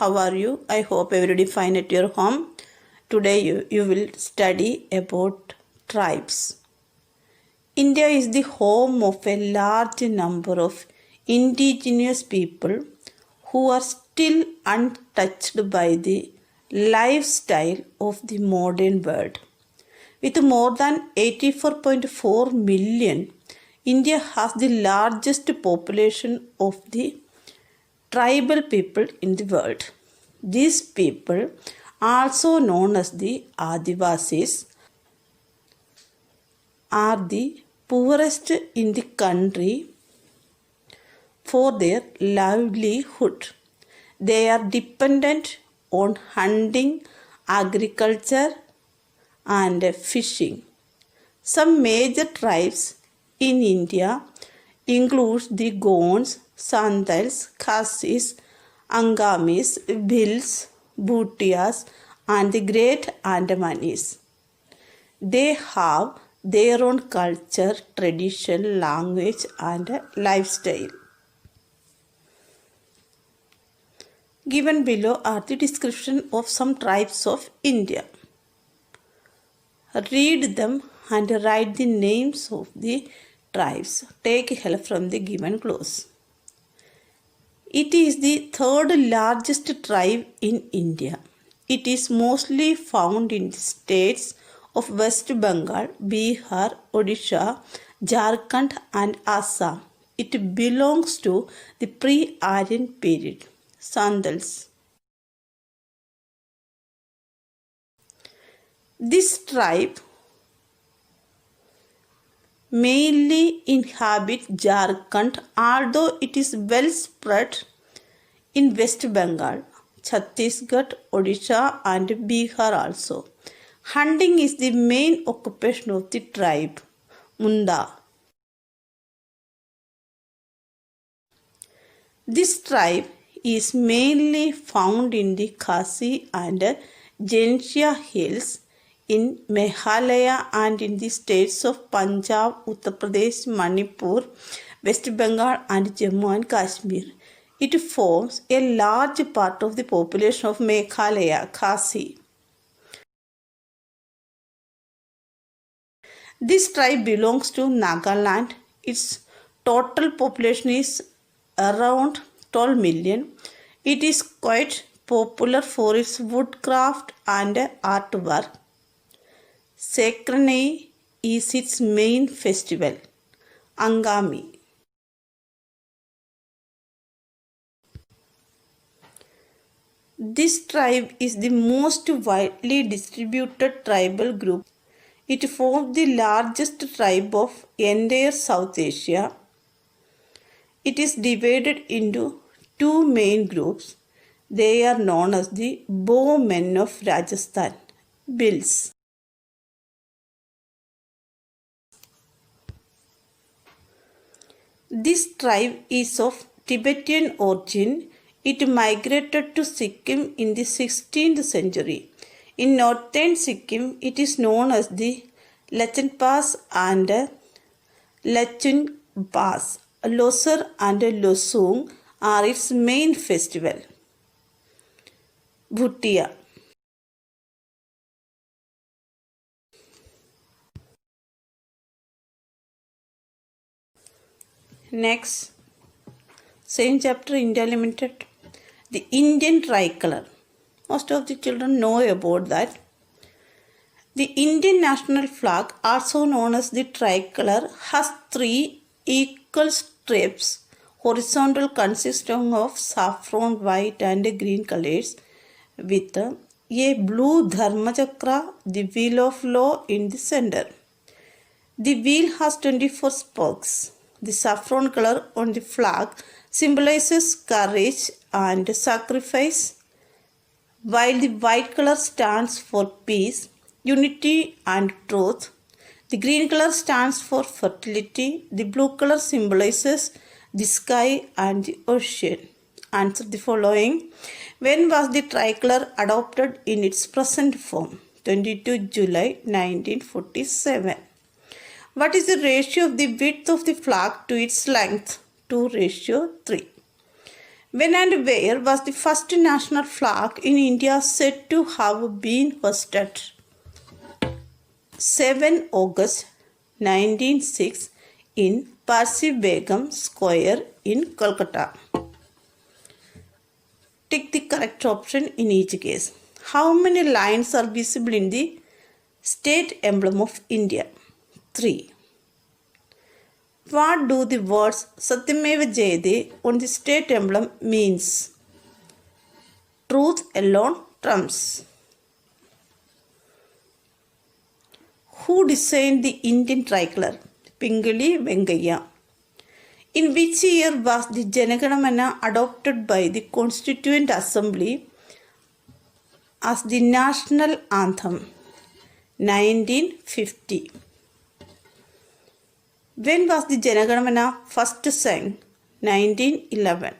how are you? I hope everybody fine at your home. Today you will study about tribes. India is the home of a large number of indigenous people who are still untouched by the lifestyle of the modern world. With more than 84.4 million, India has the largest population of the tribal people in the world. These people, also known as the Adivasis, are the poorest in the country for their livelihood. They are dependent on hunting, agriculture, and fishing. Some major tribes in India include the Gonds, Santals, Khasis, Angamis, Bhils, Bhutias, and the Great Andamanis. They have their own culture, tradition, language, and lifestyle. Given below are the description of some tribes of India. Read them and write the names of the tribes. Take help from the given clause. It is the third largest tribe in India. It is mostly found in the states of West Bengal, Bihar, Odisha, Jharkhand and Assam. It belongs to the pre-Aryan period. Santals. This tribe mainly inhabit Jharkhand, although it is well spread in West Bengal, Chhattisgarh, Odisha and Bihar also. Hunting is the main occupation of the tribe. Munda. This tribe is mainly found in the Khasi and Jensha hills in Meghalaya and in the states of Punjab, Uttar Pradesh, Manipur, West Bengal and Jammu and Kashmir. It forms a large part of the population of Meghalaya, Khasi. This tribe belongs to Nagaland. Its total population is around 12 million. It is quite popular for its woodcraft and artwork. Sekranai is its main festival. Angami. This tribe is the most widely distributed tribal group. It forms the largest tribe of entire South Asia. It is divided into two main groups. They are known as the bowmen of Rajasthan, Bhils. This tribe is of Tibetan origin. It migrated to Sikkim in the 16th century. In northern Sikkim, it is known as the Lachenpas and Lachunpas. Losar and Losung are its main festival. Bhutia. Next, same chapter, India Limited. The Indian tricolor. Most of the children know about that. The Indian national flag, also known as the tricolor, has three equal stripes, horizontal consisting of saffron, white and green colors, with a blue dharmachakra, the wheel of law, in the center. The wheel has 24 spokes. The saffron color on the flag symbolizes courage and sacrifice, while the white color stands for peace, unity and truth. The green color stands for fertility. The blue color symbolizes the sky and the ocean. Answer the following. When was the tricolor adopted in its present form? 22 July 1947. What is the ratio of the width of the flag to its length? 2:3. When and where was the first national flag in India said to have been hoisted? 7 August 1906 in Parsi Begum Square in Kolkata. Tick the correct option in each case. How many lines are visible in the state emblem of India? 3. What do the words Satyameva Jayate on the state emblem means? Truth alone trumps. Who designed the Indian tricolor? Pingali Venkaiah. In which year was the Janaganamana adopted by the Constituent Assembly as the national anthem? 1950. When was the Janaganamana first sang? 1911.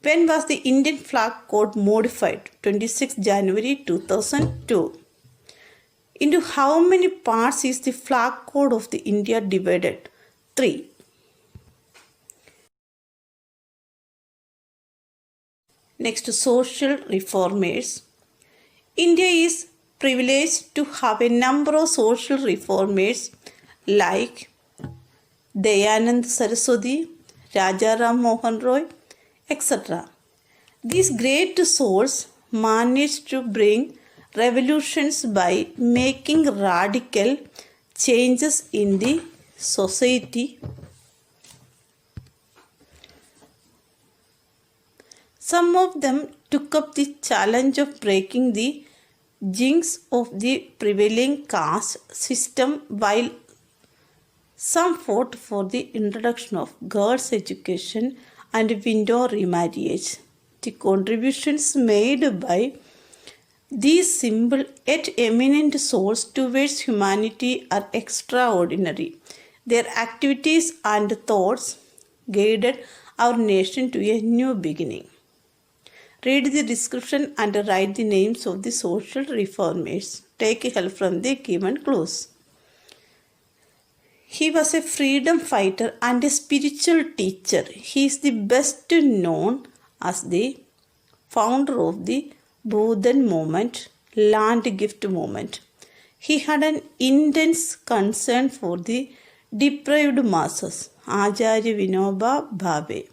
When was the Indian flag code modified? 26 January 2002. Into how many parts is the flag code of the India divided? 3. Next, social reformers. India is privileged to have a number of social reformers like Dayanand Saraswati, Raja Ram Mohan Roy, etc. These great souls managed to bring revolutions by making radical changes in the society. Some of them took up the challenge of breaking the jinx of the prevailing caste system, while some fought for the introduction of girls' education and window remarriage. The contributions made by these simple yet eminent souls towards humanity are extraordinary. Their activities and thoughts guided our nation to a new beginning. Read the description and write the names of the social reformers. Take help from the given clues. He was a freedom fighter and a spiritual teacher. He is the best known as the founder of the Bhudan movement, land gift movement. He had an intense concern for the deprived masses. Acharya Vinoba Bhave.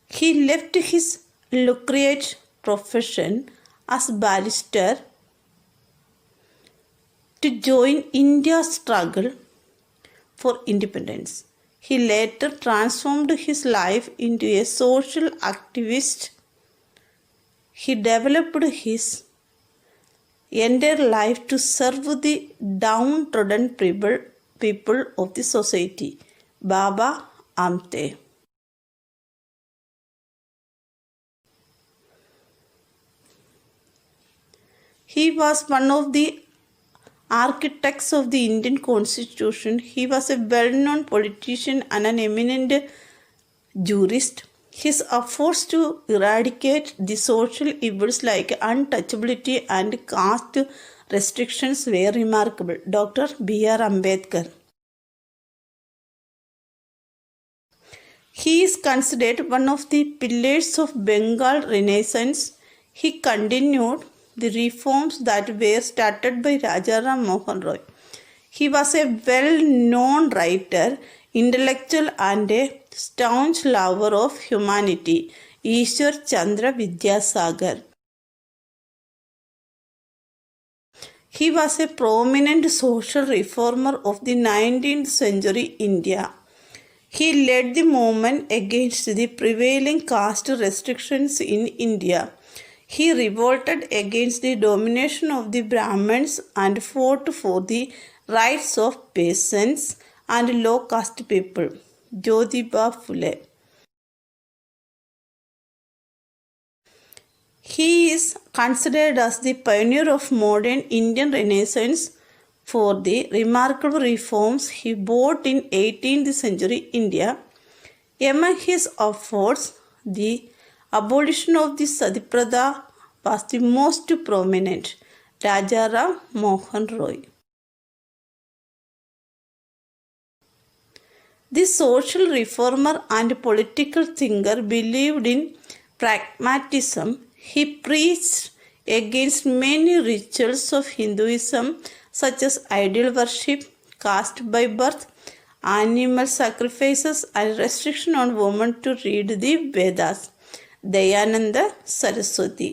He left his lucrative profession as barrister to join India's struggle for independence. He later transformed his life into a social activist. He developed his entire life to serve the downtrodden people of the society. Baba Amte. He was one of the architects of the Indian Constitution. He was a well-known politician and an eminent jurist. His efforts to eradicate the social evils like untouchability and caste restrictions were remarkable. Dr. B.R. Ambedkar. He is considered one of the pillars of Bengal Renaissance. He continued the reforms that were started by Raja Ram Mohan Roy. He was a well-known writer, intellectual and a staunch lover of humanity. Ishwar Chandra Vidyasagar. He was a prominent social reformer of the 19th century India. He led the movement against the prevailing caste restrictions in India. He revolted against the domination of the Brahmins and fought for the rights of peasants and low caste people. Jyotiba Phule. He is considered as the pioneer of modern Indian Renaissance for the remarkable reforms he brought in 18th century India. Among his efforts, the abolition of the Sati-Pratha was the most prominent. Raja Ram Mohan Roy. The social reformer and political thinker believed in pragmatism. He preached against many rituals of Hinduism, such as idol worship, caste by birth, animal sacrifices, and restriction on women to read the Vedas. Dayananda Saraswati.